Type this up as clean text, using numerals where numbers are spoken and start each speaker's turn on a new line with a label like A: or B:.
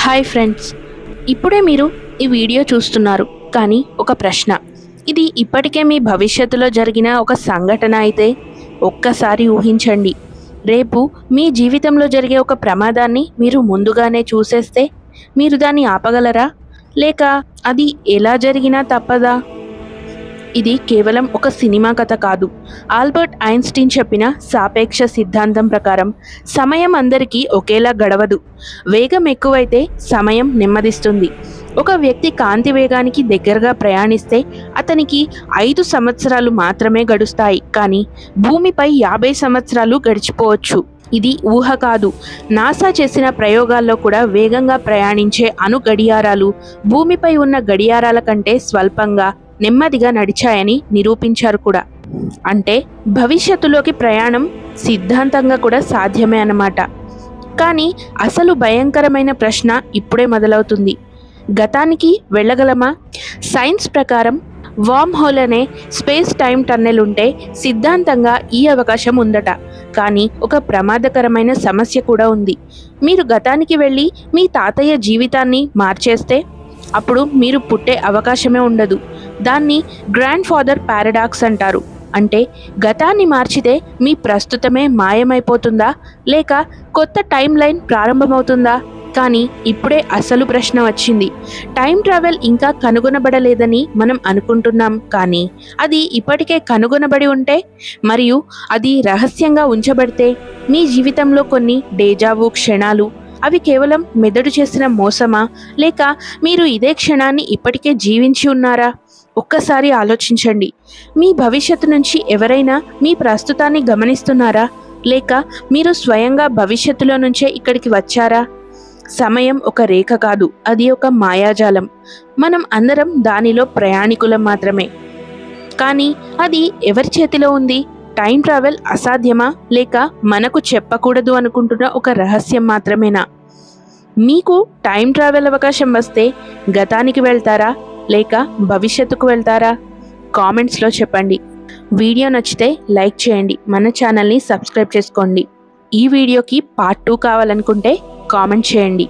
A: Hi friends, ఇప్పుడే మీరు ఈ వీడియో చూస్తున్నారు. కానీ ఒక ప్రశ్న, ఇది ఇప్పటికే మీ భవిష్యత్తులో జరిగిన ఒక సంఘటన అయితే ఒక్కసారి ఊహించండి. రేపు మీ జీవితంలో జరిగే ఒక ప్రమాదాన్ని మీరు ముందుగానే చూసేస్తే మీరు దాన్ని ఆపగలరా? లేక అది ఎలా జరిగినా తప్పదా? ఇది కేవలం ఒక సినిమా కథ కాదు. ఆల్బర్ట్ ఐన్స్టీన్ చెప్పిన సాపేక్ష సిద్ధాంతం ప్రకారం సమయం అందరికీ ఒకేలా గడవదు. వేగం ఎక్కువైతే సమయం నెమ్మదిస్తుంది. ఒక వ్యక్తి కాంతి వేగానికి దగ్గరగా ప్రయాణిస్తే అతనికి 5 సంవత్సరాలు మాత్రమే గడుస్తాయి. కానీ భూమిపై 50 సంవత్సరాలు గడిచిపోవచ్చు. ఇది ఊహ కాదు. నాసా చేసిన ప్రయోగాల్లో కూడా వేగంగా ప్రయాణించే అణు గడియారాలు భూమిపై ఉన్న గడియారాల కంటే స్వల్పంగా నెమ్మదిగా నడిచాయని నిరూపించారు కూడా. అంటే భవిష్యత్తులోకి ప్రయాణం సిద్ధాంతంగా కూడా సాధ్యమే అన్నమాట. కానీ అసలు భయంకరమైన ప్రశ్న ఇప్పుడే మొదలవుతుంది. గతానికి వెళ్ళగలమా? సైన్స్ ప్రకారం వార్మ్ హోల్ అనే స్పేస్ టైం టన్నెల్ ఉంటే సిద్ధాంతంగా ఈ అవకాశం ఉందట. కానీ ఒక ప్రమాదకరమైన సమస్య కూడా ఉంది. మీరు గతానికి వెళ్ళి మీ తాతయ్య జీవితాన్ని మార్చేస్తే అప్పుడు మీరు పుట్టే అవకాశమే ఉండదు. దాన్ని గ్రాండ్ ఫాదర్ పారాడాక్స్ అంటారు. అంటే గతాన్ని మార్చితే మీ ప్రస్తుతమే మాయమైపోతుందా, లేక కొత్త టైం లైన్ ప్రారంభమవుతుందా? కానీ ఇప్పుడే అసలు ప్రశ్న వచ్చింది. టైం ట్రావెల్ ఇంకా కనుగొనబడలేదని మనం అనుకుంటున్నాం. కానీ అది ఇప్పటికే కనుగొనబడి ఉంటే, మరియు అది రహస్యంగా ఉంచబడితే, మీ జీవితంలో కొన్ని డేజావు క్షణాలు అవి కేవలం మెదడు చేసిన మోసమా, లేక మీరు ఇదే క్షణాన్ని ఇప్పటికే జీవించి ఉన్నారా? ఒక్కసారి ఆలోచించండి. మీ భవిష్యత్తు నుంచి ఎవరైనా మీ ప్రస్తుతాన్ని గమనిస్తున్నారా, లేక మీరు స్వయంగా భవిష్యత్తులో నుంచే ఇక్కడికి వచ్చారా? సమయం ఒక రేఖ కాదు, అది ఒక మాయాజాలం. మనం అందరం దానిలో ప్రయాణికులం మాత్రమే. కానీ అది ఎవరి చేతిలో ఉంది? టైం ట్రావెల్ అసాధ్యమా, లేక మనకు చెప్పకూడదు అనుకుంటున్న ఒక రహస్యం మాత్రమేనా? మీకు టైం ట్రావెల్ అవకాశం వస్తే గతానికి వెళ్తారా, లేక భవిష్యత్తుకు వెళ్తారా? కామెంట్స్లో చెప్పండి. వీడియో నచ్చితే లైక్ చేయండి, మన ఛానల్ని సబ్స్క్రైబ్ చేసుకోండి. ఈ వీడియోకి పార్ట్ 2 కావాలనుకుంటే కామెంట్ చేయండి.